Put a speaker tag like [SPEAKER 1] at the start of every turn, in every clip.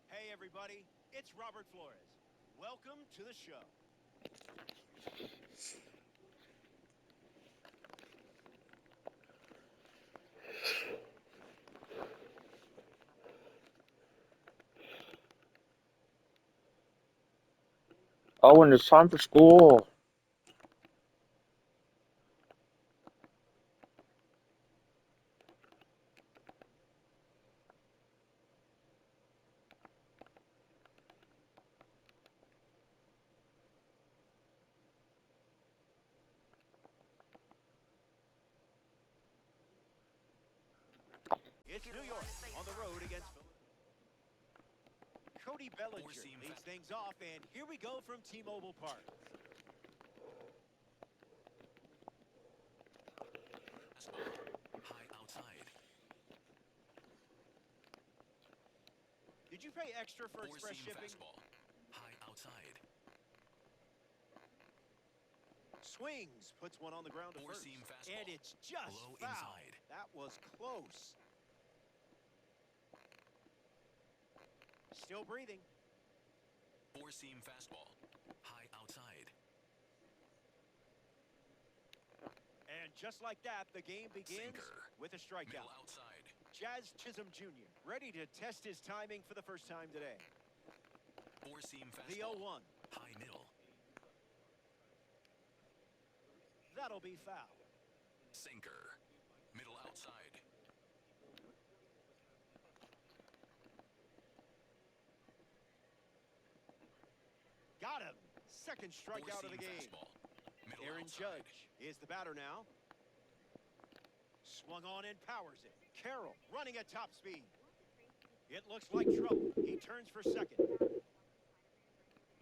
[SPEAKER 1] Hey, everybody, it's Robert Flores. Welcome to the show.
[SPEAKER 2] Oh, and it's time for school.
[SPEAKER 1] It's New York on the road against Cody Bellinger leads things off, and here we go from T-Mobile Park.
[SPEAKER 3] High outside.
[SPEAKER 1] Did you pay extra for express
[SPEAKER 3] Four-seam
[SPEAKER 1] shipping?
[SPEAKER 3] fastball. High outside.
[SPEAKER 1] Swings, puts one on the ground to first.
[SPEAKER 3] Four-seam fastball.
[SPEAKER 1] And it's just
[SPEAKER 3] Low
[SPEAKER 1] foul.
[SPEAKER 3] inside.
[SPEAKER 1] That was close. Still breathing.
[SPEAKER 3] Four-seam fastball. High outside.
[SPEAKER 1] And just like that, the game begins
[SPEAKER 3] Sinker.
[SPEAKER 1] with a strikeout.
[SPEAKER 3] Middle outside.
[SPEAKER 1] Jazz Chisholm Jr. ready to test his timing for the first time today.
[SPEAKER 3] Four-seam fastball.
[SPEAKER 1] The 0-1.
[SPEAKER 3] High middle.
[SPEAKER 1] That'll be foul.
[SPEAKER 3] Sinker. Middle outside.
[SPEAKER 1] Got him. Second strikeout of the game.
[SPEAKER 3] Fastball. Middle
[SPEAKER 1] Aaron
[SPEAKER 3] outside.
[SPEAKER 1] Judge is the batter now. Swung on and powers it. Carroll running at top speed. It looks like trouble. He turns for second.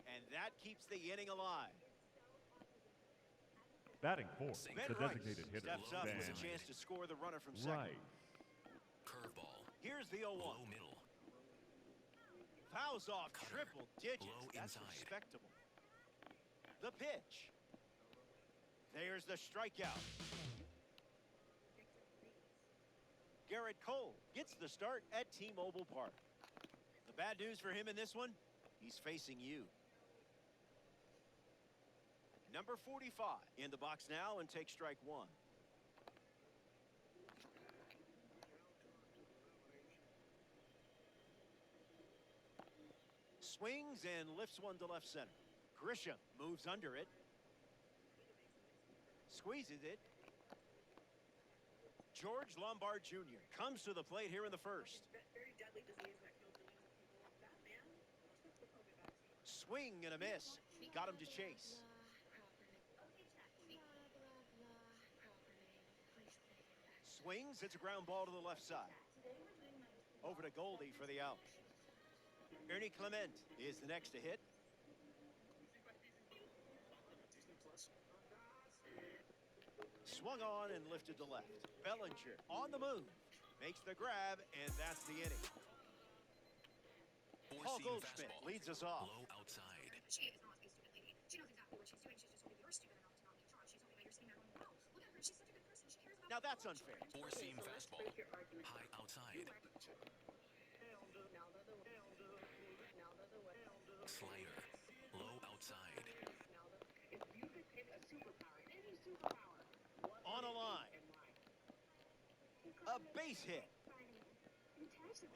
[SPEAKER 1] And that keeps the inning alive.
[SPEAKER 4] Batting fourth,
[SPEAKER 1] Ben
[SPEAKER 4] the
[SPEAKER 1] Rice
[SPEAKER 4] designated hitter,
[SPEAKER 1] steps up with a
[SPEAKER 4] Ben
[SPEAKER 1] chance to score the runner from second.
[SPEAKER 4] Rice.
[SPEAKER 3] Curveball.
[SPEAKER 1] Here's the 0-1.
[SPEAKER 3] Low middle.
[SPEAKER 1] Fouls off
[SPEAKER 3] Cutter.
[SPEAKER 1] triple digits.
[SPEAKER 3] Low
[SPEAKER 1] That's
[SPEAKER 3] inside.
[SPEAKER 1] respectable. The pitch. There's the strikeout. Garrett Cole gets the start at T-Mobile Park. The bad news for him in this one, he's facing you. Number 45 in the box now and takes strike one. Swings and lifts one to left center. Grisham moves under it. Squeezes it. George Lombard Jr. comes to the plate here in the first. Swing and a miss. Got him to chase. Swings. It's a ground ball to the left side. Over to Goldie for the out. Ernie Clement is the next to hit. Swung on and lifted to left. Bellinger on the move. Makes the grab, and that's the inning. Paul Goldschmidt leads us off.
[SPEAKER 3] Low outside.
[SPEAKER 5] She is not a stupid lady. She knows exactly what she's doing. She's just told me you're stupid enough to not get drunk. She's told me that you're sitting there going, wow, look at her. She's such a good person. She cares about
[SPEAKER 1] Now that's unfair.
[SPEAKER 3] Four-seam fastball. High outside. Slider. Low outside.
[SPEAKER 1] On a line. A base hit.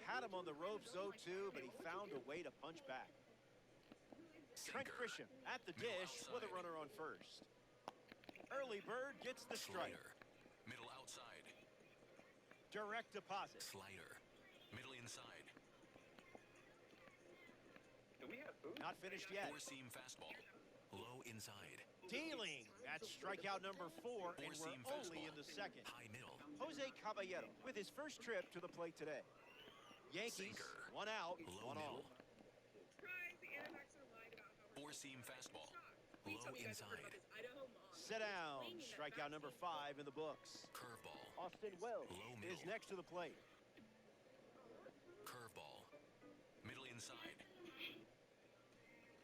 [SPEAKER 1] Had him on the ropes 0-2, but he found a way to punch back. Trent
[SPEAKER 3] Sinker.
[SPEAKER 1] Grisham at the
[SPEAKER 3] Middle
[SPEAKER 1] dish with a
[SPEAKER 3] outside.
[SPEAKER 1] runner on first. Early bird gets the strike.
[SPEAKER 3] Slider. Middle outside.
[SPEAKER 1] Direct deposit.
[SPEAKER 3] Slider. Middle inside.
[SPEAKER 1] Not finished yet.
[SPEAKER 3] Four-seam fastball. Low inside.
[SPEAKER 1] Dealing at strikeout number 4, and we're
[SPEAKER 3] Four-seam
[SPEAKER 1] only
[SPEAKER 3] fastball.
[SPEAKER 1] in the second.
[SPEAKER 3] High middle.
[SPEAKER 1] Jose Caballero with his first trip to the plate today. Yankees,
[SPEAKER 3] Sinker.
[SPEAKER 1] one out,
[SPEAKER 3] Low
[SPEAKER 1] one
[SPEAKER 3] middle.
[SPEAKER 1] on.
[SPEAKER 3] Four-seam fastball. Low inside.
[SPEAKER 1] Sit down. Strikeout number 5 in the books.
[SPEAKER 3] Curveball.
[SPEAKER 1] Austin Wells
[SPEAKER 3] Low
[SPEAKER 1] is
[SPEAKER 3] middle.
[SPEAKER 1] next to the plate.
[SPEAKER 3] Curveball. Middle inside.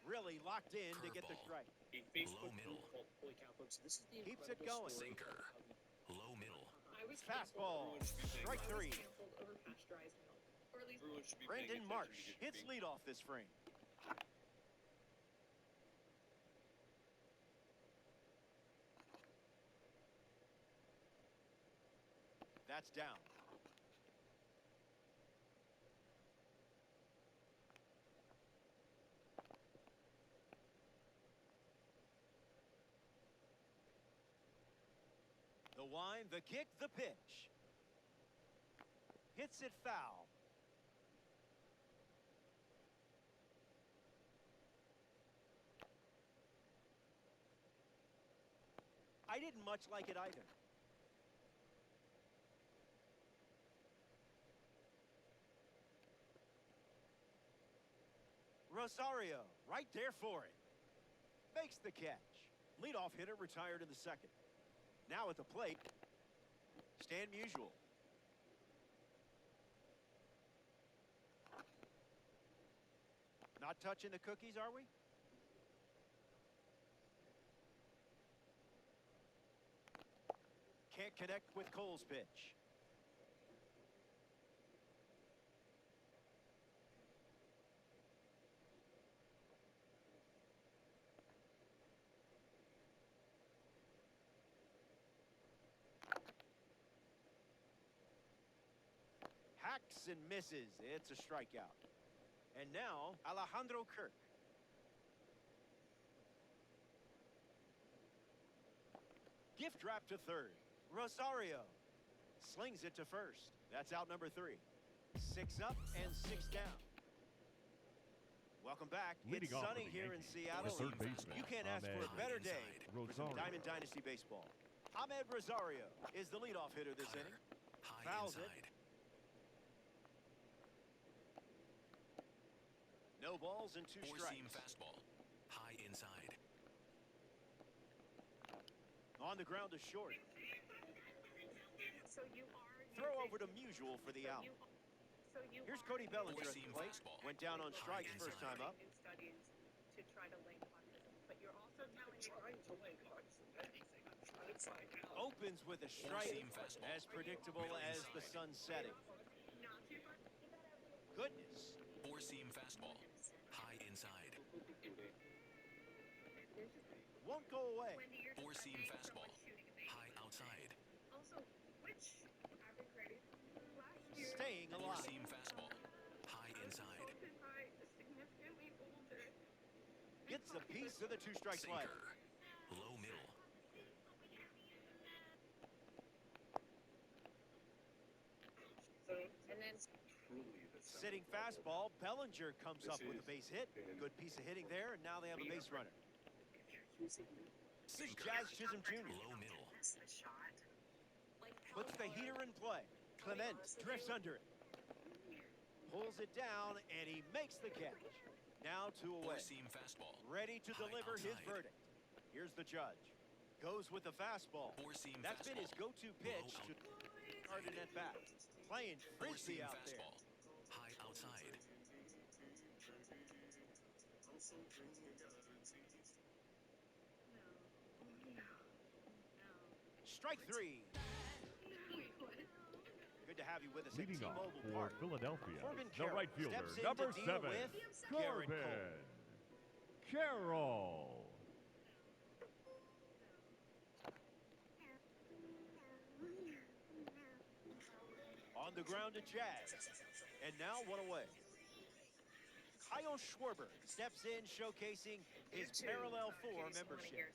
[SPEAKER 1] Really locked in to get the
[SPEAKER 3] Curveball.
[SPEAKER 1] strike.
[SPEAKER 4] A Facebook
[SPEAKER 3] Low middle.
[SPEAKER 4] group called Holy Cowbooks. This is the
[SPEAKER 1] Keeps it
[SPEAKER 4] incredible
[SPEAKER 1] going.
[SPEAKER 4] story
[SPEAKER 3] Sinker.
[SPEAKER 4] of how the
[SPEAKER 3] Low middle.
[SPEAKER 5] I was
[SPEAKER 1] Fastball. Strike
[SPEAKER 5] I was
[SPEAKER 1] three.
[SPEAKER 5] canceled over pasteurized milk. Or at least
[SPEAKER 4] Bruins should be
[SPEAKER 1] Brendan
[SPEAKER 4] paying
[SPEAKER 1] Marsh
[SPEAKER 4] attention to
[SPEAKER 1] hits
[SPEAKER 4] get
[SPEAKER 1] leadoff this frame. That's down. The wind, the kick, the pitch. Hits it foul. I didn't much like it either. Rosario, right there for it. Makes the catch. Leadoff hitter retired in the second. Now at the plate, Stan Musial. Not touching the cookies, are we? Can't connect with Cole's pitch. Hacks and misses. It's a strikeout. And now, Alejandro Kirk. Gift wrap to third. Rosario slings it to first. That's out number 3. 6 up and 6 down. Welcome back.
[SPEAKER 6] Leading
[SPEAKER 1] It's
[SPEAKER 6] off for
[SPEAKER 1] sunny
[SPEAKER 6] the
[SPEAKER 1] here in
[SPEAKER 6] Yankees,
[SPEAKER 1] Seattle.
[SPEAKER 6] the third baseman,
[SPEAKER 1] You can't ask for a
[SPEAKER 6] Ahmed
[SPEAKER 1] better day for some
[SPEAKER 6] Rosario.
[SPEAKER 1] Diamond Dynasty baseball. Ahmed Rosario is the leadoff hitter this
[SPEAKER 3] Cutter.
[SPEAKER 1] inning.
[SPEAKER 3] High
[SPEAKER 1] Fouls it.
[SPEAKER 3] inside.
[SPEAKER 1] No balls and 2
[SPEAKER 3] Four-seam
[SPEAKER 1] strikes.
[SPEAKER 3] fastball. High inside.
[SPEAKER 1] On the ground to short.
[SPEAKER 5] so you are
[SPEAKER 1] Throw
[SPEAKER 5] using-
[SPEAKER 1] over to Musial for the
[SPEAKER 5] so
[SPEAKER 1] out.
[SPEAKER 5] you- so you
[SPEAKER 1] Here's
[SPEAKER 5] are
[SPEAKER 1] Cody Bellinger at the
[SPEAKER 3] Four-seam
[SPEAKER 1] plate.
[SPEAKER 3] fastball.
[SPEAKER 1] Went down on
[SPEAKER 3] High
[SPEAKER 1] strikes first
[SPEAKER 3] inside.
[SPEAKER 1] time up.
[SPEAKER 5] new studies to try to link autism, but you're also telling me
[SPEAKER 4] trying to link autism to anything. I'm trying to find out.
[SPEAKER 1] Opens with a strike.
[SPEAKER 3] Four-seam fastball.
[SPEAKER 1] As predictable
[SPEAKER 3] Middle
[SPEAKER 1] as the
[SPEAKER 3] inside.
[SPEAKER 1] sun setting.
[SPEAKER 5] not too much.
[SPEAKER 1] Goodness.
[SPEAKER 3] Four-seam fastball. High inside.
[SPEAKER 1] Won't go away.
[SPEAKER 5] Wendy, you're
[SPEAKER 3] Four-seam
[SPEAKER 5] just
[SPEAKER 3] fastball.
[SPEAKER 5] someone shooting a baby.
[SPEAKER 3] High outside.
[SPEAKER 5] Also, which average rating last year?
[SPEAKER 1] Staying alive.
[SPEAKER 3] Four-seam fastball. High inside.
[SPEAKER 5] Assaulted by a significantly older.
[SPEAKER 1] Gets a piece of the 2-strike slider.
[SPEAKER 3] Sinker. Low middle.
[SPEAKER 5] And then
[SPEAKER 4] Truly, this
[SPEAKER 1] Sitting fastball. Bellinger comes up with a base hit. Good piece of hitting there, and now they have a base runner.
[SPEAKER 3] Sinker.
[SPEAKER 1] Jazz Chisholm Jr.
[SPEAKER 3] Low middle.
[SPEAKER 5] miss the shot. Like
[SPEAKER 1] Puts the heater in play. Clement drifts under it. Pulls it down, and he makes the catch. Now 2 away.
[SPEAKER 3] Four-seam fastball.
[SPEAKER 1] Ready to
[SPEAKER 3] High
[SPEAKER 1] deliver his
[SPEAKER 3] outside.
[SPEAKER 1] verdict. Here's the judge. Goes with the fastball.
[SPEAKER 3] Four-seam
[SPEAKER 1] That's
[SPEAKER 3] fastball.
[SPEAKER 1] been his go-to pitch to start an at bat. Playing frisbee
[SPEAKER 3] Four-seam
[SPEAKER 1] out there.
[SPEAKER 3] fastball. High outside.
[SPEAKER 1] Strike 3. Good to have you with us
[SPEAKER 6] Leading
[SPEAKER 1] at
[SPEAKER 6] off
[SPEAKER 1] T-Mobile
[SPEAKER 6] for
[SPEAKER 1] Park.
[SPEAKER 6] Philadelphia,
[SPEAKER 1] Corbin
[SPEAKER 6] the
[SPEAKER 1] Carroll
[SPEAKER 6] right fielder,
[SPEAKER 1] steps in
[SPEAKER 6] number
[SPEAKER 1] to deal
[SPEAKER 6] 7,
[SPEAKER 1] with Garrett
[SPEAKER 6] Corbin
[SPEAKER 1] Cole.
[SPEAKER 6] Carroll.
[SPEAKER 1] On the ground to Jazz. And now 1 away. Kyle Schwarber steps in, showcasing his Parallel 4 membership.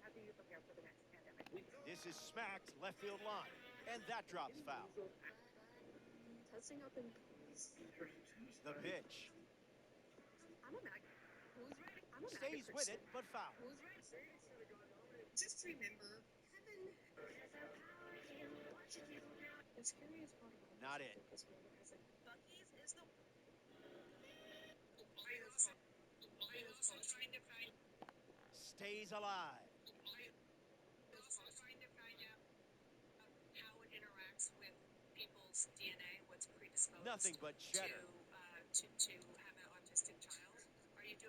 [SPEAKER 5] How do you prepare for the next pandemic?
[SPEAKER 1] This is smacked left field line, and that drops foul.
[SPEAKER 5] Testing up in.
[SPEAKER 1] The pitch
[SPEAKER 5] I'm a mag. Who's ready? I'm a
[SPEAKER 1] stays with it, but foul.
[SPEAKER 5] Who's ready? Just remember, Kevin. The scariest part about
[SPEAKER 1] Not
[SPEAKER 5] this
[SPEAKER 1] it.
[SPEAKER 5] is this one because Bucky's is the. Trying to find.
[SPEAKER 1] Stays alive.
[SPEAKER 5] Also trying to find out how it interacts with people's DNA, what's predisposed
[SPEAKER 1] Nothing but cheddar.
[SPEAKER 5] to have an autistic child. Are you doing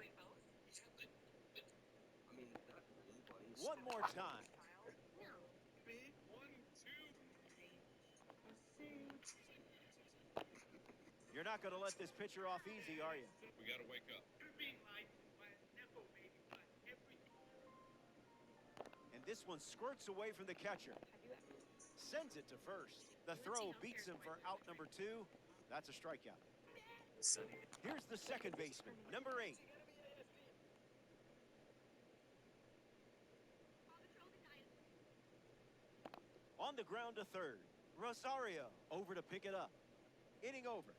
[SPEAKER 1] One more time.
[SPEAKER 4] Big 1-2.
[SPEAKER 1] You're not going to let this pitcher off easy, are you?
[SPEAKER 4] We gotta wake up.
[SPEAKER 1] And this one squirts away from the catcher. Sends it to first. The throw beats him for out number 2. That's a strikeout. Here's the second baseman, number 8. On the ground to third. Rosario over to pick it up. Inning over.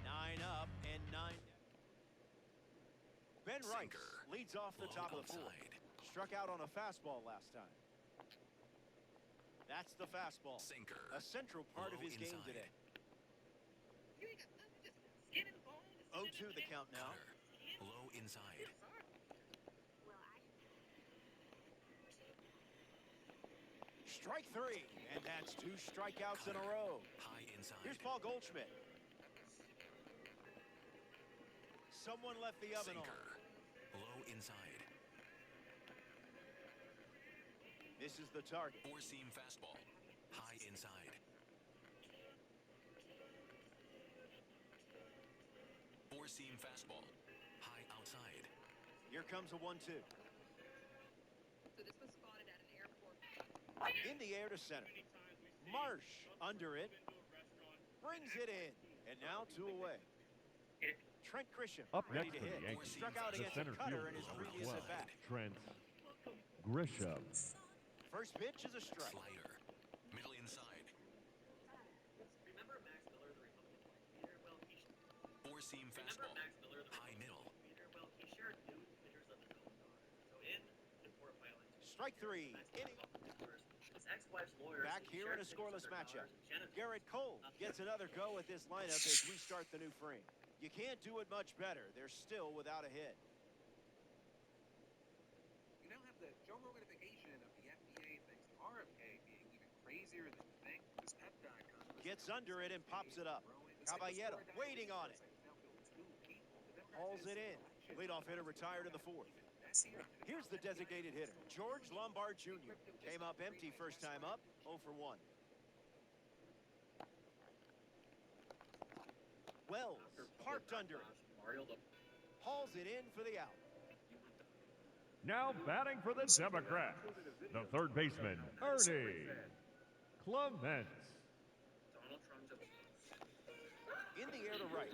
[SPEAKER 1] 9 up and 9 down. Ben Rice
[SPEAKER 3] Sinker.
[SPEAKER 1] leads off the
[SPEAKER 3] Low
[SPEAKER 1] top of the fourth.
[SPEAKER 3] outside.
[SPEAKER 1] Struck out on a fastball last time. That's the fastball.
[SPEAKER 3] Sinker.
[SPEAKER 1] A central part of
[SPEAKER 3] Low
[SPEAKER 1] his game
[SPEAKER 3] inside.
[SPEAKER 1] today. 0-2 the count now.
[SPEAKER 3] Cutter. Low inside.
[SPEAKER 1] Strike 3, and that's 2 strikeouts in a row.
[SPEAKER 3] High inside.
[SPEAKER 1] Here's Paul Goldschmidt. Someone left the oven on.
[SPEAKER 3] Sinker. Low inside.
[SPEAKER 1] This is the target.
[SPEAKER 3] Four-seam fastball. High inside. Four-seam fastball. High outside.
[SPEAKER 1] Here comes a 1-2.
[SPEAKER 5] So this was spotted at an airport.
[SPEAKER 1] In the air to center. Marsh under it. Brings it in. And now 2 away. Trent Grisham
[SPEAKER 6] Up
[SPEAKER 1] ready
[SPEAKER 6] next
[SPEAKER 1] to
[SPEAKER 6] for the
[SPEAKER 1] hit.
[SPEAKER 6] Yankees,
[SPEAKER 1] Struck out
[SPEAKER 6] the
[SPEAKER 1] against
[SPEAKER 6] center
[SPEAKER 1] a cutter
[SPEAKER 6] fielder,
[SPEAKER 1] in his
[SPEAKER 3] Low
[SPEAKER 1] previous
[SPEAKER 3] outside.
[SPEAKER 1] at-bat.
[SPEAKER 6] Trent Grisham.
[SPEAKER 1] First pitch is a strike.
[SPEAKER 3] Slider. Middle inside.
[SPEAKER 4] Remember Max Miller, the Republican leader? Well, he
[SPEAKER 3] Four-seam
[SPEAKER 4] remember
[SPEAKER 3] fastball.
[SPEAKER 4] Max Miller, the
[SPEAKER 3] High middle.
[SPEAKER 4] leader? Well, he shared nude pictures of his own daughter. So in court filing,
[SPEAKER 1] Strike 3. Inning.
[SPEAKER 4] his ex-wife's lawyer
[SPEAKER 1] Back
[SPEAKER 4] said he
[SPEAKER 1] here in
[SPEAKER 4] shared
[SPEAKER 1] a
[SPEAKER 4] pictures of
[SPEAKER 1] scoreless
[SPEAKER 4] their
[SPEAKER 1] matchup.
[SPEAKER 4] daughters and genitals.
[SPEAKER 1] Garrett Cole gets another go at this lineup as we start the new frame. You can't do it much better. They're still without a hit.
[SPEAKER 7] You now have the Joe Roganification of the FDA thinks RFK being even crazier than you think. This peptide controversy
[SPEAKER 1] Gets under it and pops it up. Caballero waiting on it. Hauls it in. Leadoff hitter retired in the 4th. Here's the designated hitter, George Lombard Jr. Came up empty first time up, 0 for 1. Wells parked under it.
[SPEAKER 4] Mario the
[SPEAKER 1] Hauls it in for the out.
[SPEAKER 6] Now batting for the Democrats, the third baseman, Ernie Clements.
[SPEAKER 4] Donald Trump just
[SPEAKER 1] In the air to right.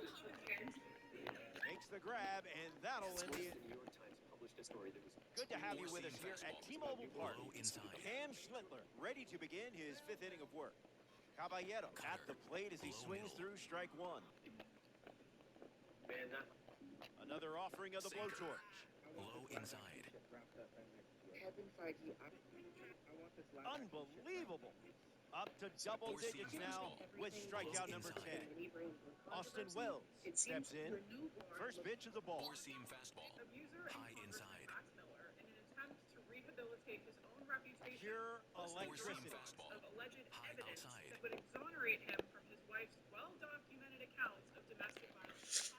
[SPEAKER 1] Makes the grab, and that'll end the...
[SPEAKER 4] New York Times published a story that was
[SPEAKER 1] Good to have you with us here at T-Mobile Park.
[SPEAKER 3] Low inside.
[SPEAKER 1] Cam Schlittler ready to begin his 5th inning of work. Caballero at the plate as he swings through strike 1.
[SPEAKER 4] man, that
[SPEAKER 1] Another offering of the blowtorch.
[SPEAKER 3] Low inside.
[SPEAKER 1] Unbelievable. Up to double digits now with strikeout number 10. Austin Wells steps in. First pitch of the ball.
[SPEAKER 3] Four-seam fastball. High inside.
[SPEAKER 1] Pure
[SPEAKER 3] Four-seam
[SPEAKER 1] electricity.
[SPEAKER 3] fastball.
[SPEAKER 8] Of alleged
[SPEAKER 3] High
[SPEAKER 8] evidence
[SPEAKER 3] outside.
[SPEAKER 8] that would exonerate him from his wife's well-documented accounts of domestic violence.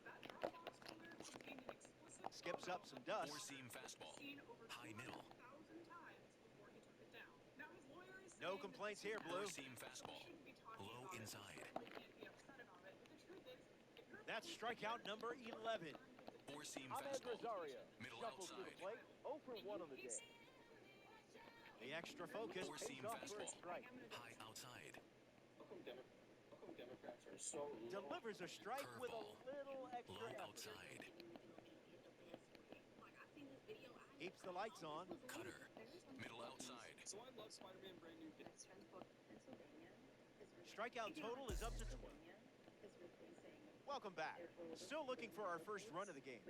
[SPEAKER 8] That Dropbox folder contained an explicit
[SPEAKER 1] Skips
[SPEAKER 8] photo
[SPEAKER 1] up some dust.
[SPEAKER 3] Four-seam fastball.
[SPEAKER 8] seen over
[SPEAKER 3] High middle.
[SPEAKER 8] 200,000 times before he took it down. Now his lawyer is
[SPEAKER 1] No
[SPEAKER 8] saying
[SPEAKER 1] complaints
[SPEAKER 8] that
[SPEAKER 1] here, Blue.
[SPEAKER 8] he
[SPEAKER 3] Four-seam fastball.
[SPEAKER 8] shouldn't be talking
[SPEAKER 3] Low
[SPEAKER 8] about it.
[SPEAKER 3] inside.
[SPEAKER 8] He can't be upset about it. But the truth is, if you're
[SPEAKER 1] That's strikeout number 11.
[SPEAKER 3] Four-seam
[SPEAKER 1] Ahmed
[SPEAKER 3] fastball.
[SPEAKER 1] Rosario
[SPEAKER 3] Middle
[SPEAKER 1] shuffles to the
[SPEAKER 3] outside.
[SPEAKER 1] plate, 0 for 1 on the day. The extra focus
[SPEAKER 3] Four-seam
[SPEAKER 1] pays off for a
[SPEAKER 3] fastball.
[SPEAKER 1] strike.
[SPEAKER 3] High outside.
[SPEAKER 4] how come Democrats are so
[SPEAKER 1] Delivers a strike with a little extra
[SPEAKER 3] Low
[SPEAKER 1] effort.
[SPEAKER 3] outside.
[SPEAKER 1] Keeps the lights on.
[SPEAKER 3] Cutter. Middle outside.
[SPEAKER 4] So I love Spider-Man brand new
[SPEAKER 1] Strikeout total is up to 12. Welcome back. Still looking for our first run of the game.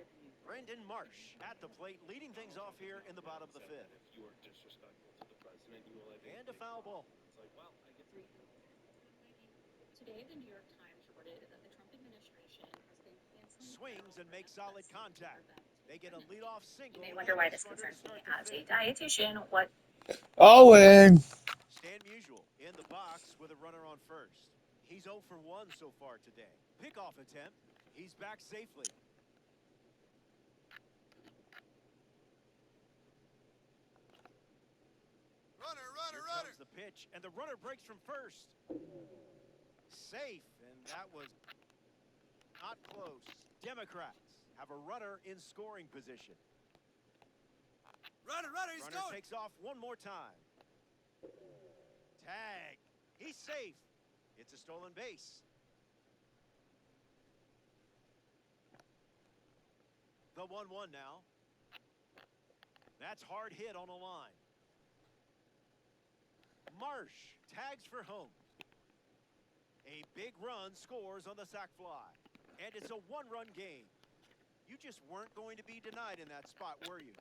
[SPEAKER 1] Brendan Marsh at the plate, leading things off here in the bottom of the 5th.
[SPEAKER 4] If you are disrespectful to the president, you will have
[SPEAKER 1] And a foul ball.
[SPEAKER 4] It's like, well, I get three.
[SPEAKER 5] Today, the New York Times reported that the Trump administration has been canceling
[SPEAKER 1] Swings and makes solid contact. They get a leadoff single.
[SPEAKER 9] You may wonder why this concerns me as a dietitian. What
[SPEAKER 2] Owen.
[SPEAKER 1] Stan Musial in the box with a runner on first. He's 0 for 1 so far today. Pickoff attempt. He's back safely. comes the pitch, and the runner breaks from first. Safe, and that was not close. Democrats have a runner in scoring position.
[SPEAKER 10] Runner, he's
[SPEAKER 1] Runner
[SPEAKER 10] going.
[SPEAKER 1] takes off one more time. Tag. He's safe. It's a stolen base. The 1-1 now. That's hard hit on the line. Marsh tags for home. A big run scores on the sac fly. And it's a one-run game. You just weren't going to be denied in that spot, were you?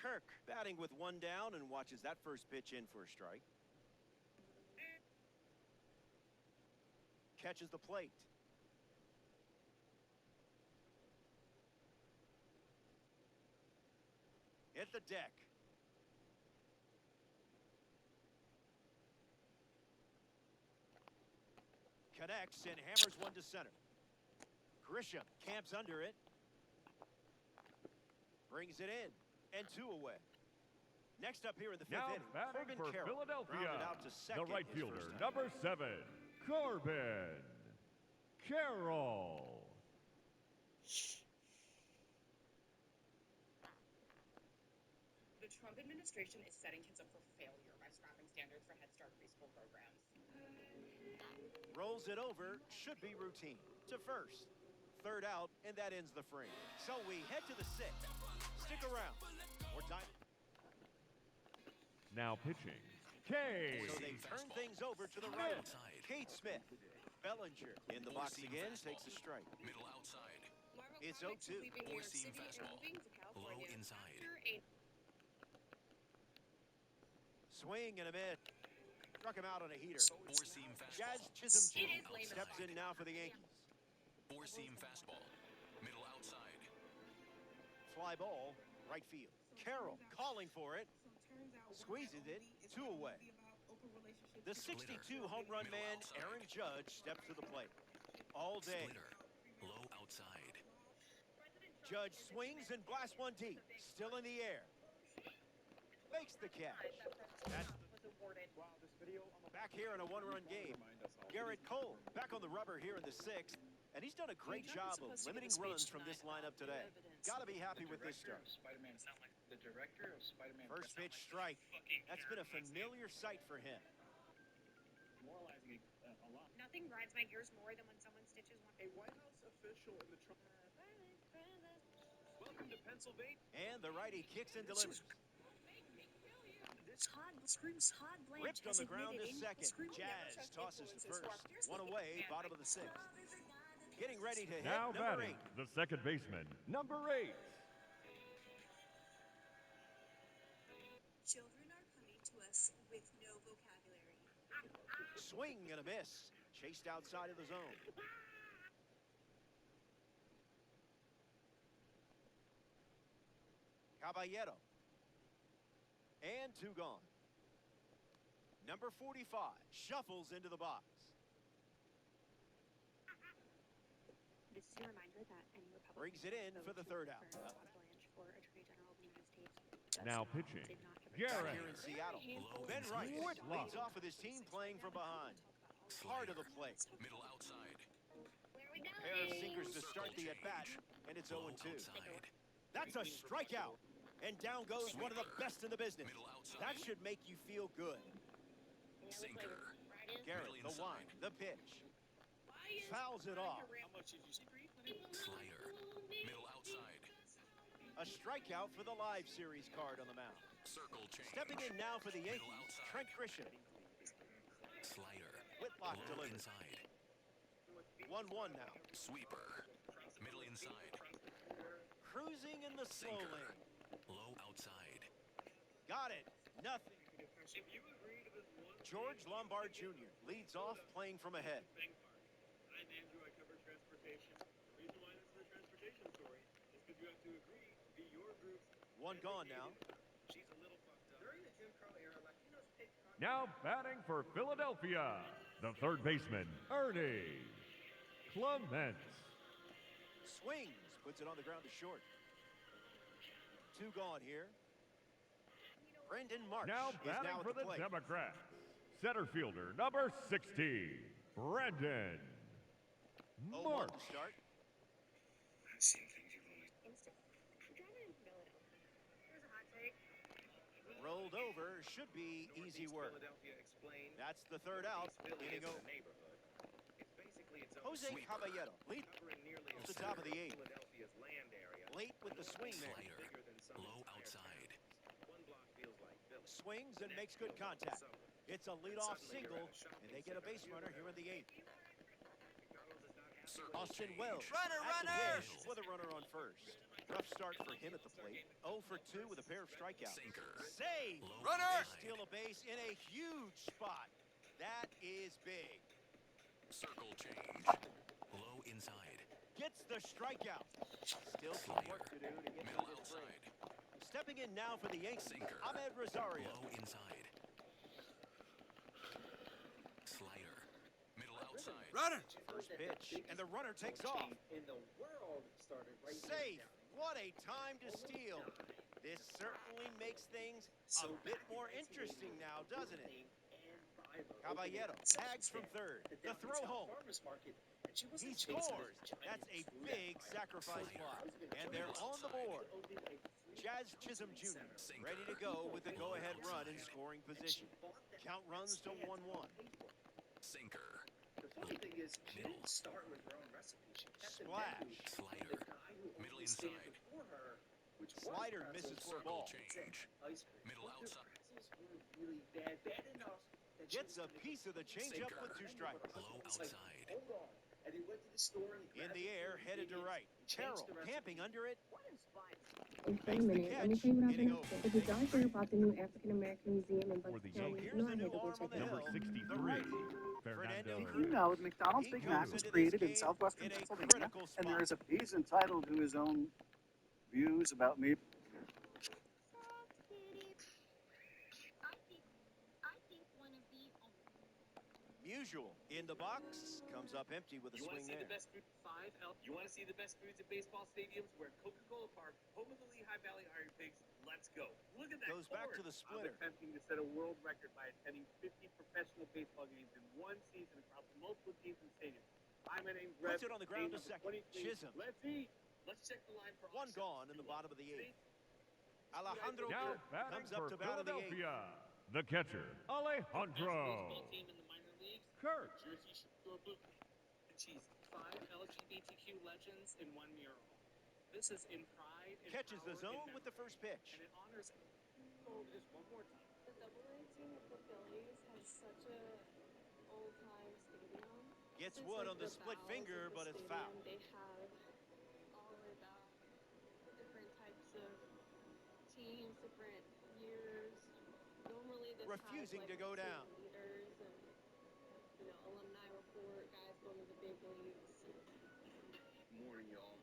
[SPEAKER 1] Kirk batting with one down and watches that first pitch in for a strike. Catches the plate. Hit the deck. Connects and hammers one to center. Grisham camps under it. Brings it in. And 2 away. Next up here in the 5th
[SPEAKER 6] Now
[SPEAKER 1] inning,
[SPEAKER 6] batting
[SPEAKER 1] Corbin
[SPEAKER 6] for
[SPEAKER 1] Carroll
[SPEAKER 6] Philadelphia,
[SPEAKER 1] rounded out to
[SPEAKER 6] the
[SPEAKER 1] second
[SPEAKER 6] right
[SPEAKER 1] his
[SPEAKER 6] fielder,
[SPEAKER 1] first time.
[SPEAKER 6] number 7, Corbin Carroll.
[SPEAKER 11] The Trump administration is setting kids up for failure by scrapping standards for Head Start preschool programs.
[SPEAKER 1] Rolls it over, should be routine. To first. Third out, and that ends the frame. So we head to the 6th. Stick around. More time.
[SPEAKER 6] Now pitching, K.
[SPEAKER 1] So they turn things over to the right.
[SPEAKER 3] Outside.
[SPEAKER 1] Kate Smith. Bellinger in the box again, takes a strike.
[SPEAKER 3] Middle outside.
[SPEAKER 1] It's 0-2.
[SPEAKER 3] Four-seam fastball. Low inside.
[SPEAKER 1] Swing and a miss. Struck him out on a heater.
[SPEAKER 3] Four-seam fastball.
[SPEAKER 1] Jazz Chisholm
[SPEAKER 11] It is late.
[SPEAKER 1] steps in now for the Yankees.
[SPEAKER 3] Four-seam fastball. Middle outside.
[SPEAKER 1] Fly ball, right field. Carroll calling for it. Squeezes it, 2 away. The 62 home run man, Aaron Judge, steps to the plate. All day.
[SPEAKER 3] Splitter. Low outside.
[SPEAKER 1] Judge swings and blasts one deep. Still in the air. Makes the catch. That's back here in a one-run game. Garrett Cole back on the rubber here in the 6th. And he's done a great job of limiting runs from this lineup today. Got to be happy with this start.
[SPEAKER 4] Spider-Man sound like the director of Spider-Man.
[SPEAKER 1] First pitch strike. That's been a familiar sight for him.
[SPEAKER 4] Moralizing a lot.
[SPEAKER 5] Nothing grinds my gears more than when someone stitches one.
[SPEAKER 7] A White House official in the Trump. Welcome to Pennsylvania.
[SPEAKER 1] And the righty kicks and delivers.
[SPEAKER 5] Todd Blanche
[SPEAKER 1] Ripped on the ground to second. Jazz tosses to first. One away, bottom of the 6th. Getting ready to hit
[SPEAKER 6] Now
[SPEAKER 1] number
[SPEAKER 6] batting,
[SPEAKER 1] 8.
[SPEAKER 6] the second baseman, number 8.
[SPEAKER 5] Children are coming to us with no vocabulary.
[SPEAKER 1] Swing and a miss. Chased outside of the zone. Caballero. And 2 gone. Number 45 shuffles into the box.
[SPEAKER 5] This is a reminder that any Republican
[SPEAKER 1] Brings it in for the 3rd out.
[SPEAKER 5] Todd Blanche for Attorney General of the United States
[SPEAKER 6] Now pitching,
[SPEAKER 5] did not give a
[SPEAKER 1] Back
[SPEAKER 6] Garrett.
[SPEAKER 1] here in Seattle.
[SPEAKER 3] Low
[SPEAKER 1] Ben
[SPEAKER 3] inside.
[SPEAKER 1] Rice
[SPEAKER 6] Whitlock.
[SPEAKER 1] leads off with his team playing from behind. Hard of the plate.
[SPEAKER 3] Middle outside.
[SPEAKER 5] Where we go?
[SPEAKER 1] Pair of sinkers to start the at-bat, and it's
[SPEAKER 3] Low
[SPEAKER 1] 0-2.
[SPEAKER 3] outside.
[SPEAKER 1] That's a strikeout. And down goes one of the best in the business.
[SPEAKER 3] Middle outside.
[SPEAKER 1] That should make you feel good.
[SPEAKER 3] Sinker.
[SPEAKER 1] Garrett,
[SPEAKER 3] Middle
[SPEAKER 1] the line,
[SPEAKER 3] inside.
[SPEAKER 1] the pitch. Fouls it off.
[SPEAKER 4] How much did you see?
[SPEAKER 3] Slider. Middle outside.
[SPEAKER 1] A strikeout for the live series card on the mound.
[SPEAKER 3] Circle change.
[SPEAKER 1] Stepping in now for the
[SPEAKER 3] Middle
[SPEAKER 1] Yankees,
[SPEAKER 3] outside.
[SPEAKER 1] Trent Grisham.
[SPEAKER 3] Slider.
[SPEAKER 1] Whitlock
[SPEAKER 3] Low
[SPEAKER 1] delivers.
[SPEAKER 3] inside.
[SPEAKER 1] 1-1 now.
[SPEAKER 3] Sweeper. Middle inside.
[SPEAKER 1] Cruising in the slow
[SPEAKER 3] Sinker.
[SPEAKER 1] lane.
[SPEAKER 3] Low outside.
[SPEAKER 1] Got it. Nothing.
[SPEAKER 4] If you agree to this one
[SPEAKER 1] George Lombard Jr. leads off playing from ahead.
[SPEAKER 4] thing part, I'm Andrew, I cover transportation. The reason why this is a transportation story is because you have to agree to be your group's.
[SPEAKER 1] One gone now.
[SPEAKER 4] She's a little fucked up. During the Jim Crow era, Latinos picked
[SPEAKER 6] Now batting for Philadelphia, the third baseman, Ernie Clement.
[SPEAKER 1] Swings, Puts it on the ground to short. 2 gone here. Brendan Marsh
[SPEAKER 6] Now
[SPEAKER 1] is
[SPEAKER 6] batting
[SPEAKER 1] now at
[SPEAKER 6] for
[SPEAKER 1] the
[SPEAKER 6] the
[SPEAKER 1] plate.
[SPEAKER 6] Democrats, center fielder number 60, Brendan
[SPEAKER 1] 0-1
[SPEAKER 6] Marsh.
[SPEAKER 1] to start.
[SPEAKER 7] I've seen things you've only
[SPEAKER 5] Instant. Drama in Philadelphia.
[SPEAKER 11] Here's a hot take.
[SPEAKER 1] Rolled over. Should be easy work.
[SPEAKER 7] Philadelphia explained.
[SPEAKER 1] That's the third out.
[SPEAKER 7] Philly
[SPEAKER 1] Inning
[SPEAKER 7] isn't
[SPEAKER 1] over.
[SPEAKER 7] a neighborhood. It's basically its own
[SPEAKER 1] Jose
[SPEAKER 7] sweeper,
[SPEAKER 1] Caballero leads
[SPEAKER 7] covering nearly
[SPEAKER 1] to the top of the 8th.
[SPEAKER 7] Philadelphia's land area.
[SPEAKER 1] Late with the swing there.
[SPEAKER 3] Slider.
[SPEAKER 7] Bigger than some
[SPEAKER 3] Low
[SPEAKER 7] entire
[SPEAKER 3] outside.
[SPEAKER 7] town. One block feels like Philly.
[SPEAKER 1] Swings and makes good contact. It's a leadoff single, and they get a base runner here in the 8th.
[SPEAKER 3] Circle
[SPEAKER 1] Austin
[SPEAKER 3] change.
[SPEAKER 1] Wells at the dish with a runner on first. Rough start for him at the plate. 0 for 2 with a pair of strikeouts.
[SPEAKER 3] Sinker.
[SPEAKER 1] Save!
[SPEAKER 3] Low
[SPEAKER 1] Runner!
[SPEAKER 3] outside.
[SPEAKER 1] Steal a base in a huge spot. That is big.
[SPEAKER 3] Circle change. Low inside.
[SPEAKER 1] Gets the strikeout. Still some
[SPEAKER 3] Slider.
[SPEAKER 1] work to do to get
[SPEAKER 3] Middle
[SPEAKER 1] through this break.
[SPEAKER 3] outside.
[SPEAKER 1] Stepping in now for the Yankees,
[SPEAKER 3] Sinker.
[SPEAKER 1] Ahmed Rosario.
[SPEAKER 3] Low inside. Slider. Middle outside.
[SPEAKER 1] Runner! First pitch, and the runner takes off.
[SPEAKER 10] In the world started right
[SPEAKER 1] Safe. What a time to steal. This certainly makes things a bit more interesting now, doesn't it? Caballero tags from third. The throw home. He scores. That's a big sacrifice fly. And they're on the board. Jazz Chisholm Jr. ready to go with the go-ahead run in scoring position. Count runs to 1-1.
[SPEAKER 3] Sinker.
[SPEAKER 10] The funny thing is, she didn't start with her own recipe. She kept it
[SPEAKER 1] Splash.
[SPEAKER 10] manual.
[SPEAKER 3] Slider.
[SPEAKER 10] The guy who
[SPEAKER 3] Middle
[SPEAKER 10] always stayed
[SPEAKER 3] inside.
[SPEAKER 10] before her, which was
[SPEAKER 1] Slider
[SPEAKER 10] pretzels,
[SPEAKER 1] misses for a
[SPEAKER 3] Circle
[SPEAKER 1] ball.
[SPEAKER 3] change.
[SPEAKER 10] ice cream.
[SPEAKER 3] Middle
[SPEAKER 10] But the
[SPEAKER 3] outside.
[SPEAKER 10] pretzels were really bad enough that she
[SPEAKER 1] Gets
[SPEAKER 10] was
[SPEAKER 1] a
[SPEAKER 10] gonna
[SPEAKER 1] piece of the changeup with 2 strikes.
[SPEAKER 3] Low
[SPEAKER 10] It's like,
[SPEAKER 3] outside.
[SPEAKER 10] hold on. And he went to the store and he
[SPEAKER 1] In
[SPEAKER 10] grabbed
[SPEAKER 1] the
[SPEAKER 10] it
[SPEAKER 1] air,
[SPEAKER 10] from the
[SPEAKER 1] headed to
[SPEAKER 10] convenience.
[SPEAKER 1] right.
[SPEAKER 10] He changed
[SPEAKER 1] Terrell
[SPEAKER 10] the recipe.
[SPEAKER 1] camping under it.
[SPEAKER 10] What inspired
[SPEAKER 5] In
[SPEAKER 1] Makes the
[SPEAKER 5] 20 minutes, let me
[SPEAKER 1] catch,
[SPEAKER 5] tell you what
[SPEAKER 1] inning
[SPEAKER 5] happened
[SPEAKER 1] over.
[SPEAKER 5] yesterday. Did y'all hear about the new African American museum in
[SPEAKER 6] For the
[SPEAKER 5] Buck's County?
[SPEAKER 6] Yankees,
[SPEAKER 5] You
[SPEAKER 1] Here's
[SPEAKER 5] know I
[SPEAKER 1] the
[SPEAKER 5] had
[SPEAKER 1] new
[SPEAKER 5] to go
[SPEAKER 1] arm
[SPEAKER 5] check
[SPEAKER 1] on the
[SPEAKER 5] it
[SPEAKER 6] number
[SPEAKER 5] out.
[SPEAKER 1] hill. The
[SPEAKER 6] 63,
[SPEAKER 1] righty.
[SPEAKER 6] Fernando.
[SPEAKER 1] Fernando
[SPEAKER 12] You know, McDonald's
[SPEAKER 1] He
[SPEAKER 12] Big
[SPEAKER 1] goes
[SPEAKER 12] Mac was
[SPEAKER 1] into this
[SPEAKER 12] created in
[SPEAKER 1] game
[SPEAKER 12] southwestern
[SPEAKER 1] in a
[SPEAKER 12] Pennsylvania,
[SPEAKER 1] critical
[SPEAKER 12] and there
[SPEAKER 1] spot.
[SPEAKER 12] is a piece entitled to his own views about me.
[SPEAKER 5] I think one of the
[SPEAKER 1] Musial in the box. Comes up empty with a
[SPEAKER 4] You want
[SPEAKER 1] swing
[SPEAKER 4] to see the
[SPEAKER 1] there.
[SPEAKER 4] best food? 5L. You want to see the best foods at baseball stadiums? We're at Coca-Cola Park, home of the Lehigh Valley Iron Pigs. Let's go. Look at that.
[SPEAKER 1] Goes back to
[SPEAKER 4] corn.
[SPEAKER 1] the splitter.
[SPEAKER 4] I'm attempting to set a world record by attending 50 professional baseball games in one season across multiple teams and stadiums. Hi, my name's Brett.
[SPEAKER 1] Puts it on the ground to
[SPEAKER 4] Game number
[SPEAKER 1] second.
[SPEAKER 4] 23.
[SPEAKER 1] Chisholm.
[SPEAKER 4] Let's eat. Let's check the line for
[SPEAKER 1] 1
[SPEAKER 4] options.
[SPEAKER 1] gone in the bottom of the 8th. Alejandro
[SPEAKER 6] Now
[SPEAKER 1] Kirk
[SPEAKER 6] batting
[SPEAKER 1] comes up
[SPEAKER 6] for
[SPEAKER 1] to bat in the 8th.
[SPEAKER 6] Philadelphia, the catcher, Alejandro
[SPEAKER 4] Baseball team in the minor leagues.
[SPEAKER 6] Kirk.
[SPEAKER 4] Jersey Shore Blue and cheese. 5 LGBTQ legends in 1 mural. This is in pride and
[SPEAKER 1] Catches the
[SPEAKER 4] power
[SPEAKER 1] zone
[SPEAKER 4] and
[SPEAKER 1] with the first pitch.
[SPEAKER 4] and it honors go over this one more time.
[SPEAKER 13] The AA team for Phillies has such a old-time stadium.
[SPEAKER 1] Gets
[SPEAKER 13] It's
[SPEAKER 1] wood
[SPEAKER 13] like
[SPEAKER 1] on the split
[SPEAKER 13] bowels
[SPEAKER 1] finger,
[SPEAKER 13] of the
[SPEAKER 1] but it's
[SPEAKER 13] stadium.
[SPEAKER 1] foul.
[SPEAKER 13] They have all the way back different types of teams, different years. Normally this
[SPEAKER 1] Refusing
[SPEAKER 13] has,
[SPEAKER 1] to
[SPEAKER 13] like,
[SPEAKER 1] go
[SPEAKER 13] team
[SPEAKER 1] down.
[SPEAKER 13] leaders and, you know, alumni report, guys going to the big leagues.
[SPEAKER 10] Morning, y'all.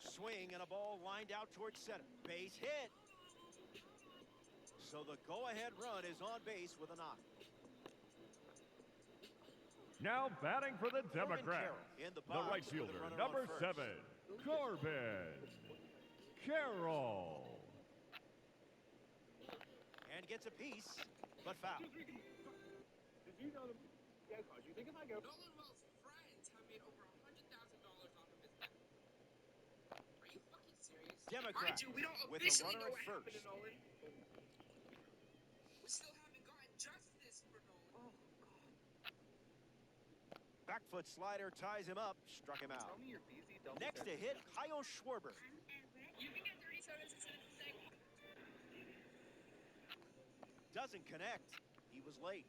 [SPEAKER 1] Swing and a ball lined out towards center. Base hit. So the go-ahead run is on base with a knock.
[SPEAKER 6] Now batting for the
[SPEAKER 1] Corbin
[SPEAKER 6] Democrats,
[SPEAKER 1] Carroll in the
[SPEAKER 6] the
[SPEAKER 1] box
[SPEAKER 6] right
[SPEAKER 1] with a
[SPEAKER 6] fielder,
[SPEAKER 1] runner on
[SPEAKER 6] number
[SPEAKER 1] first.
[SPEAKER 6] 7, Corbin Carroll.
[SPEAKER 1] And gets a piece, but foul.
[SPEAKER 4] Did you know the guys? Do you think if I go?
[SPEAKER 11] Nolan Wells' friends have made over $100,000 off of his bet. Are you fucking serious?
[SPEAKER 1] Democrat
[SPEAKER 11] Mind you, we don't
[SPEAKER 1] with a
[SPEAKER 11] officially
[SPEAKER 1] runner
[SPEAKER 11] know
[SPEAKER 1] at
[SPEAKER 11] what happened
[SPEAKER 1] first.
[SPEAKER 11] to Nolan. We still haven't gotten justice for Nolan.
[SPEAKER 1] Back foot slider ties him up, struck him out.
[SPEAKER 7] Tell me you're busy. Double
[SPEAKER 1] Next to
[SPEAKER 7] check.
[SPEAKER 1] hit, Kyle Schwarber.
[SPEAKER 11] You can get 30 sodas instead of the thing.
[SPEAKER 1] Doesn't connect. He was late.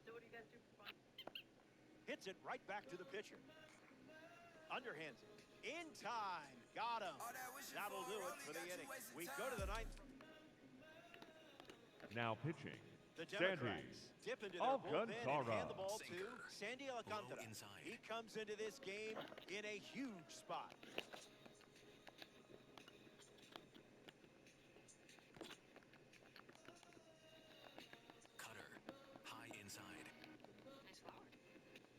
[SPEAKER 8] So what do you guys do for fun?
[SPEAKER 1] Hits it right back to the pitcher. Underhands it. In time. Got him. That'll do it for the inning. We go to the 9th.
[SPEAKER 6] Now pitching,
[SPEAKER 1] The
[SPEAKER 6] Sandy
[SPEAKER 1] Democrats dip into their bullpen and
[SPEAKER 6] Alcantara.
[SPEAKER 1] hand the ball to
[SPEAKER 3] Sinker.
[SPEAKER 1] Sandy Alcantara.
[SPEAKER 3] Low inside.
[SPEAKER 1] He comes into this game in a huge spot.
[SPEAKER 3] Cutter. High inside.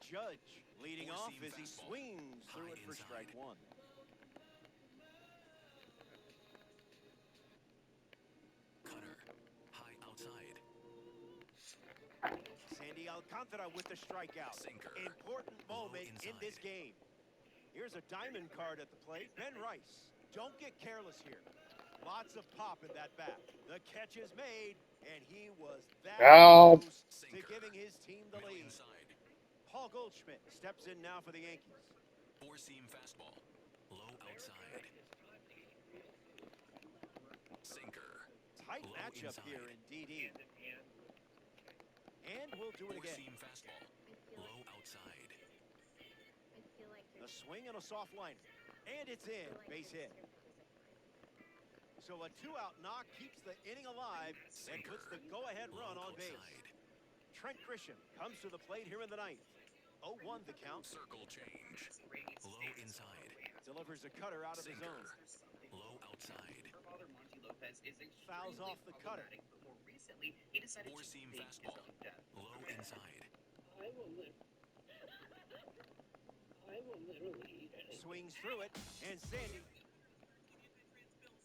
[SPEAKER 1] Judge leading off
[SPEAKER 3] Four-seam
[SPEAKER 1] as he
[SPEAKER 3] fastball.
[SPEAKER 1] swings through
[SPEAKER 3] High
[SPEAKER 1] it for
[SPEAKER 3] inside.
[SPEAKER 1] strike one.
[SPEAKER 3] Cutter. High outside.
[SPEAKER 1] Sandy Alcantara with the strikeout.
[SPEAKER 3] Sinker.
[SPEAKER 1] Important
[SPEAKER 3] Low
[SPEAKER 1] moment in
[SPEAKER 3] inside.
[SPEAKER 1] this game. Here's a diamond card at the plate. Ben Rice. Don't get careless here. Lots of pop in that bat. The catch is made, and he was that
[SPEAKER 2] Help.
[SPEAKER 1] close to
[SPEAKER 3] Sinker.
[SPEAKER 1] giving his team the
[SPEAKER 3] Middle
[SPEAKER 1] lead.
[SPEAKER 3] inside.
[SPEAKER 1] Paul Goldschmidt steps in now for the Yankees.
[SPEAKER 3] Four-seam fastball. Low outside. Sinker.
[SPEAKER 1] Tight
[SPEAKER 3] Low
[SPEAKER 1] matchup
[SPEAKER 3] inside.
[SPEAKER 1] here in DD. And we'll do it again.
[SPEAKER 3] Four-seam fastball. Low outside.
[SPEAKER 5] I feel like
[SPEAKER 1] A swing and a soft liner. And it's in. Base hit. So a two-out knock keeps the inning alive and puts the go-ahead run
[SPEAKER 3] Low
[SPEAKER 1] on base.
[SPEAKER 3] outside.
[SPEAKER 1] Trent Grisham comes to the plate here in the ninth. 0-1 the count.
[SPEAKER 3] Circle change. Low inside.
[SPEAKER 1] Delivers a cutter out of the zone.
[SPEAKER 3] Sinker. Low outside.
[SPEAKER 10] Her father, Monty Lopez, is
[SPEAKER 1] Fouls
[SPEAKER 10] extremely
[SPEAKER 1] off the cutter.
[SPEAKER 10] problematic, but more recently, he decided to
[SPEAKER 3] Four-seam
[SPEAKER 10] fake his
[SPEAKER 3] fastball.
[SPEAKER 10] own death.
[SPEAKER 3] Low inside.
[SPEAKER 4] I will literally eat anything.
[SPEAKER 1] Swings through it, and Sandy.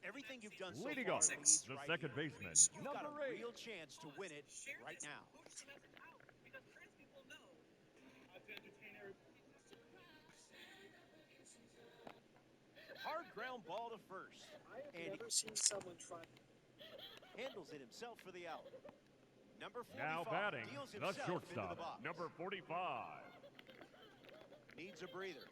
[SPEAKER 1] Everything you've done so
[SPEAKER 6] Leading
[SPEAKER 1] far
[SPEAKER 6] off,
[SPEAKER 1] leads
[SPEAKER 6] the
[SPEAKER 1] right
[SPEAKER 6] second
[SPEAKER 1] here.
[SPEAKER 6] baseman,
[SPEAKER 1] You've got
[SPEAKER 6] number
[SPEAKER 1] a
[SPEAKER 6] 8.
[SPEAKER 1] real chance to win it right now.
[SPEAKER 4] Push the message out because trans people know how to entertain everybody.
[SPEAKER 1] Hard ground ball to first.
[SPEAKER 12] I have
[SPEAKER 1] And
[SPEAKER 12] never seen someone try.
[SPEAKER 1] handles it himself for the out. Number 45
[SPEAKER 6] Now batting,
[SPEAKER 1] deals
[SPEAKER 6] the
[SPEAKER 1] himself into the
[SPEAKER 6] shortstop,
[SPEAKER 1] box.
[SPEAKER 6] number 45.
[SPEAKER 1] Needs a breather.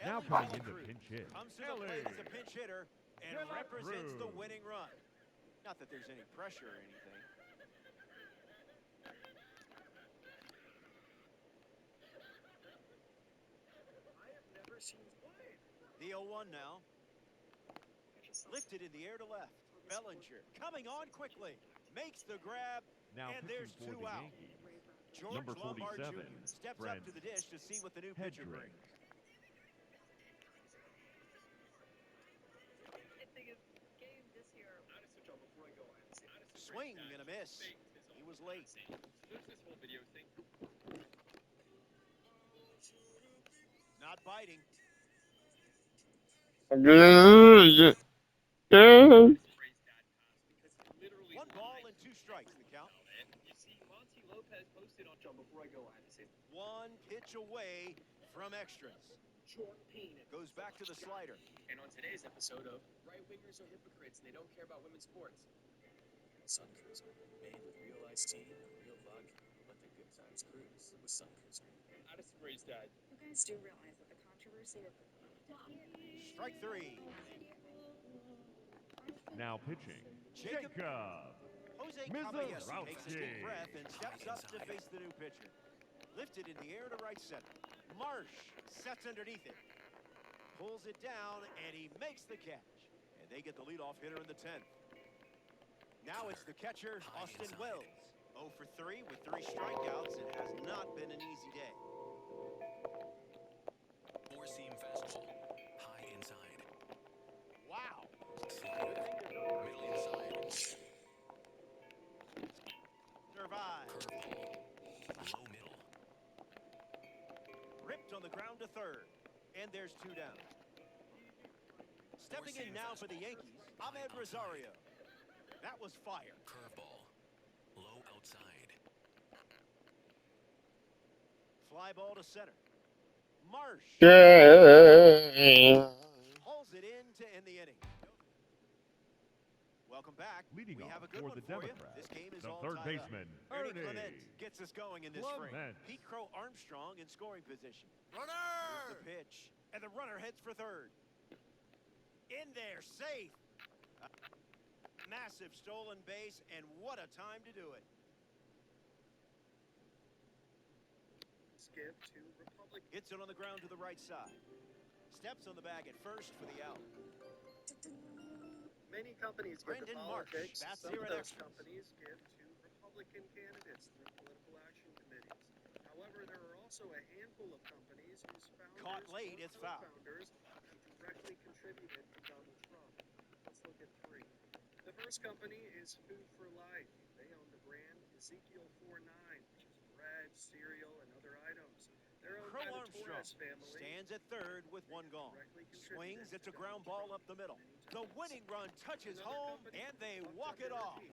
[SPEAKER 6] Now
[SPEAKER 1] Ellie
[SPEAKER 6] coming
[SPEAKER 1] Dela
[SPEAKER 6] in to
[SPEAKER 1] Cruz
[SPEAKER 6] pinch hit,
[SPEAKER 1] comes to the plate as a pinch hitter and
[SPEAKER 6] Dela
[SPEAKER 1] represents the
[SPEAKER 6] Cruz.
[SPEAKER 1] winning run. Not that there's any pressure or anything.
[SPEAKER 12] I have never seen.
[SPEAKER 1] The 0-1 now. Lifted in the air to left. Bellinger coming on quickly. Makes the grab.
[SPEAKER 6] Now
[SPEAKER 1] And
[SPEAKER 6] pitching
[SPEAKER 1] there's
[SPEAKER 6] for
[SPEAKER 1] two
[SPEAKER 6] the
[SPEAKER 1] out.
[SPEAKER 6] Yankees,
[SPEAKER 1] George
[SPEAKER 6] number
[SPEAKER 1] Lombard
[SPEAKER 6] 47,
[SPEAKER 1] Jr. steps
[SPEAKER 6] Brent
[SPEAKER 1] up to the dish to see what the new pitcher
[SPEAKER 6] Hedrick.
[SPEAKER 1] brings.
[SPEAKER 13] I think his game this year.
[SPEAKER 4] Before I go, I have to say, honestly,
[SPEAKER 1] Swing and a miss. He was late.
[SPEAKER 4] there's this whole video thing.
[SPEAKER 1] Not biting.
[SPEAKER 2] Good.
[SPEAKER 4] Phrase dad passed because he literally
[SPEAKER 1] 1 ball and 2 strikes, the count.
[SPEAKER 4] And you see, Monty Lopez posted on John. Before I go, I have to say,
[SPEAKER 1] 1 pitch away from extras.
[SPEAKER 4] short penis.
[SPEAKER 1] Goes back to the slider.
[SPEAKER 10] And on today's episode of Right Wingers Are Hypocrites and They Don't Care About Women's Sports. Sun Cruiser, made with real iced tea and real vodka. Let the good times cruise with Sun Cruiser.
[SPEAKER 4] Addison Ray's dad.
[SPEAKER 11] You guys do realize that the controversy of
[SPEAKER 1] Strike 3.
[SPEAKER 6] Now pitching,
[SPEAKER 1] Jacob.
[SPEAKER 6] Jacob.
[SPEAKER 1] Jose Caballesi takes a
[SPEAKER 6] Mizorowski.
[SPEAKER 1] deep breath and steps up to face the new pitcher. Lifted in the air to right center. Marsh sets underneath it. Pulls it down, and he makes the catch. And they get the leadoff hitter in the 10th. Now it's the catcher, Austin Wells. 0 for 3 with 3 strikeouts. It has not been an easy day.
[SPEAKER 3] Four-seam fastball. High inside.
[SPEAKER 1] Wow.
[SPEAKER 3] Slider. Middle inside.
[SPEAKER 1] Survive.
[SPEAKER 3] Curveball. Low middle.
[SPEAKER 1] Ripped on the ground to third. And there's 2 down. Stepping in now for the Yankees, Ahmed Rosario. That was fire.
[SPEAKER 3] Curveball. Low outside.
[SPEAKER 1] Fly ball to center. Marsh
[SPEAKER 2] Good.
[SPEAKER 1] hauls it in to end the inning. Welcome back.
[SPEAKER 6] Leading
[SPEAKER 1] We
[SPEAKER 6] off
[SPEAKER 1] have a good
[SPEAKER 6] for
[SPEAKER 1] one
[SPEAKER 6] the
[SPEAKER 1] for you.
[SPEAKER 6] Democrats,
[SPEAKER 1] This game is
[SPEAKER 6] the
[SPEAKER 1] all
[SPEAKER 6] third
[SPEAKER 1] tied up.
[SPEAKER 6] baseman,
[SPEAKER 1] Ernie
[SPEAKER 6] Ernie
[SPEAKER 1] Clement gets us going in this frame.
[SPEAKER 6] Clement.
[SPEAKER 1] Pete Crow Armstrong in scoring position.
[SPEAKER 3] Runner!
[SPEAKER 1] Here's the pitch, and the runner heads for third. In there, safe. A massive stolen base, and what a time to do it.
[SPEAKER 12] Skip to Republic.
[SPEAKER 1] Hits it on the ground to the right side. Steps on the bag at first for the out.
[SPEAKER 12] Many companies get to
[SPEAKER 1] Brendan Marsh,
[SPEAKER 12] politics.
[SPEAKER 1] that's
[SPEAKER 12] Some
[SPEAKER 1] here
[SPEAKER 12] of
[SPEAKER 1] at
[SPEAKER 12] those
[SPEAKER 1] extra.
[SPEAKER 12] companies give to Republican candidates through political action committees. However, there are also a handful of companies whose founders
[SPEAKER 1] Caught late,
[SPEAKER 12] or
[SPEAKER 1] it's foul.
[SPEAKER 12] co-founders directly contributed to Donald Trump. Let's look at 3. The first company is Food for Life. They own the brand Ezekiel 49, which is bread, cereal, and other items. They're owned by
[SPEAKER 1] Crow
[SPEAKER 12] the
[SPEAKER 1] Armstrong
[SPEAKER 12] Torres family.
[SPEAKER 1] stands at third with one gone.
[SPEAKER 12] Directly
[SPEAKER 1] Swings,
[SPEAKER 12] contributed
[SPEAKER 1] it's a
[SPEAKER 12] to
[SPEAKER 1] ground
[SPEAKER 12] Donald
[SPEAKER 1] ball
[SPEAKER 12] Trump
[SPEAKER 1] up the middle.
[SPEAKER 12] many
[SPEAKER 1] The
[SPEAKER 12] times.
[SPEAKER 1] winning run touches
[SPEAKER 12] Another
[SPEAKER 1] home,
[SPEAKER 12] company
[SPEAKER 1] and they
[SPEAKER 12] bucked
[SPEAKER 1] walk
[SPEAKER 12] under
[SPEAKER 1] it
[SPEAKER 12] our
[SPEAKER 1] off.
[SPEAKER 12] teeth.